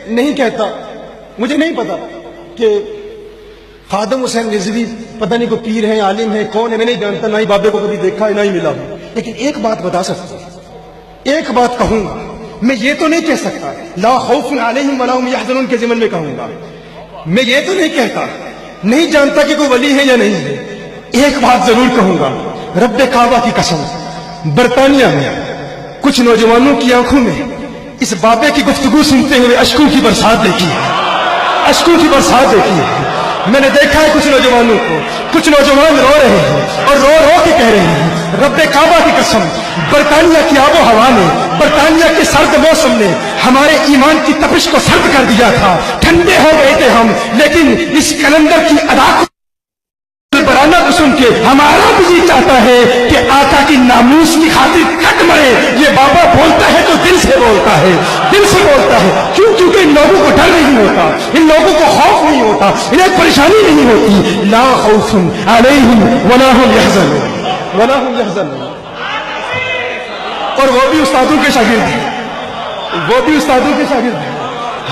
نہیں کہتا، مجھے نہیں پتا کہ خادم حسین رضوی پتہ نہیں کوئی پیر ہے، عالم ہے، کون ہے، میں نہیں جانتا، نہ ہی بابے کو کبھی دیکھا ہے، نہ ہی ملا ہوں، لیکن ایک بات بتا سکتا ہوں، ایک بات کہوں گا، میں یہ تو نہیں کہہ سکتا لا خوف علیہم ولا ہم یحزنون کے ضمن میں کہوں گا، میں یہ تو نہیں کہتا، نہیں جانتا کہ کوئی ولی ہے یا نہیں ہے، ایک بات ضرور کہوں گا، رب کعبہ کی قسم، برطانیہ میں کچھ نوجوانوں کی آنکھوں میں اس بابے کی گفتگو سنتے ہوئے اشکوں کی برسات دیکھی ہے، اشکوں کی برسات دیکھی ہے، میں نے دیکھا ہے کچھ نوجوانوں کو، کچھ نوجوان رو رہے ہیں اور رو رو کے کہہ رہے ہیں رب کعبہ کی قسم، برطانیہ کی آب و ہوا نے، برطانیہ کے سرد موسم نے ہمارے ایمان کی تپش کو سرد کر دیا تھا، ٹھنڈے ہو گئے تھے ہم، لیکن اس کلندر کی ادا کو برانہ کو سن کے ہمارا بھی جی چاہتا ہے کہ آقا کی ناموس کی خاطر کٹ مرے۔ یہ بابا بولتا ہے تو دل سے بولتا ہے، دل سے بولتا ہے، کیونکہ ان لوگوں کو ڈر نہیں ہوتا، ان لوگوں کو خوف نہیں ہوتا، انہیں پریشانی نہیں ہوتی، لا خوف علیہم ولا هم یحزنون، ولا هم یحزنون۔ اور وہ بھی استادوں کے شاگرد ہیں، وہ بھی استادوں کے شاگرد ہیں،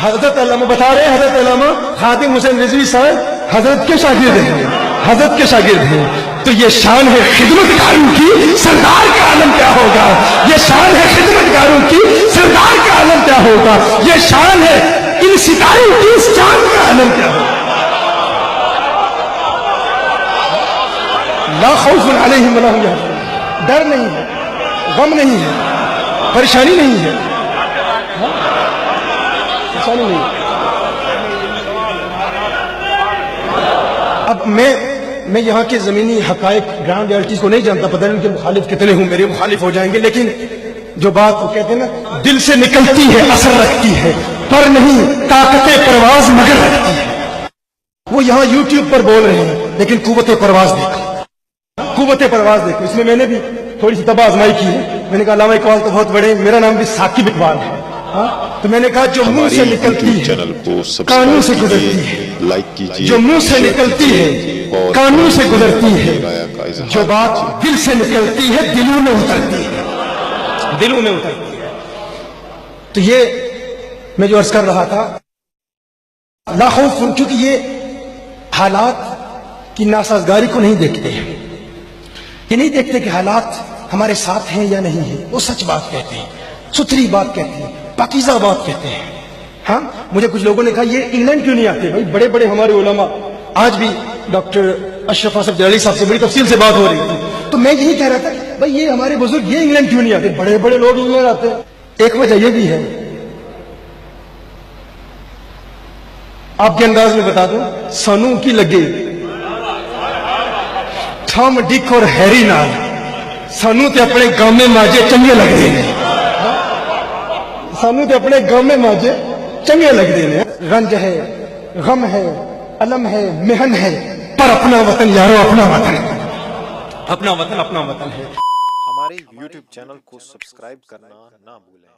حضرت علامہ بتا رہے ہیں، حضرت علامہ خادم حسین رضوی صاحب حضرت کے شاگرد ہیں، حضرت کے شاگرد ہیں، تو یہ شان ہے خدمتگاروں کی، سردار کا عالم کیا ہوگا، یہ شان ہے خدمتگاروں کی، سردار کا عالم کیا ہوگا، یہ شان ہے ان ستاروں کی، اس چاند کا عالم کیا ہوگا۔ لا خوف علیہم ولا هم یحزنون، ڈر نہیں ہے، غم نہیں ہے، پریشانی نہیں ہے، پریشانی نہیں ہے۔ اب میں یہاں کے زمینی حقائق گراؤنڈ ریالٹیز کو نہیں جانتا، پتہ نہیں ان کے مخالف کتنے ہوں، میرے مخالف ہو جائیں گے، لیکن جو بات وہ کہتے ہیں نا دل سے نکلتی ہے اثر رکھتی ہے، پر نہیں طاقت پرواز مگر رکھتی ہے، وہ یہاں یوٹیوب پر بول رہے ہیں، لیکن قوت پرواز دیکھو، قوت پرواز دیکھو۔ اس میں میں نے بھی تھوڑی سی طبع آزمائی کی ہے، میں نے کہا علامہ اقبال تو بہت بڑے، میرا نام بھی ثاقب اقبال ہے، تو میں نے کہا جو منہ سے نکلتی ہے کانوں سے گزرتی ہے، جو منہ سے نکلتی ہے کانوں سے گزرتی ہے، جو بات دل سے نکلتی ہے دلوں میں اترتی ہے، دلوں میں اترتی ہے۔ تو یہ میں جو عرض کر رہا تھا لا خوف، کیونکہ یہ حالات کی ناسازگاری کو نہیں دیکھتے ہیں، یہ نہیں دیکھتے کہ حالات ہمارے ساتھ ہیں یا نہیں ہیں، وہ سچ بات کہتے ہیں، ستھری بات کہتے ہیں، پاکیزہ بات کہتے ہیں۔ ہاں مجھے کچھ لوگوں نے کہا یہ انگلینڈ کیوں نہیں آتے؟ بھائی بڑے بڑے ہمارے علماء، آج بھی ڈاکٹر اشرف اصف جلالی صاحب سے بڑی تفصیل سے بات ہو رہی تھی، تو میں یہی کہہ رہا تھا بھائی یہ ہمارے بزرگ یہ انگلینڈ کیوں نہیں آتے؟ بڑے بڑے لوگ انگلینڈ آتے ہیں۔ ایک وجہ یہ بھی ہے، آپ کے انداز میں بتا دوں، سانو کی لگے ٹھام ڈک اور ہیری نال، سانو تے اپنے گاؤں میں ماجے چنگے لگتے ہیں، سانو تے اپنے گاؤں میں ماجے چنگے لگتے ہیں۔ رنج ہے، غم ہے، علم ہے، محن ہے، پر اپنا وطن یارو، اپنا وطن، اپنا وطن، اپنا وطن ہے۔ ہمارے YouTube چینل کو سبسکرائب کرنا نہ بھولیں۔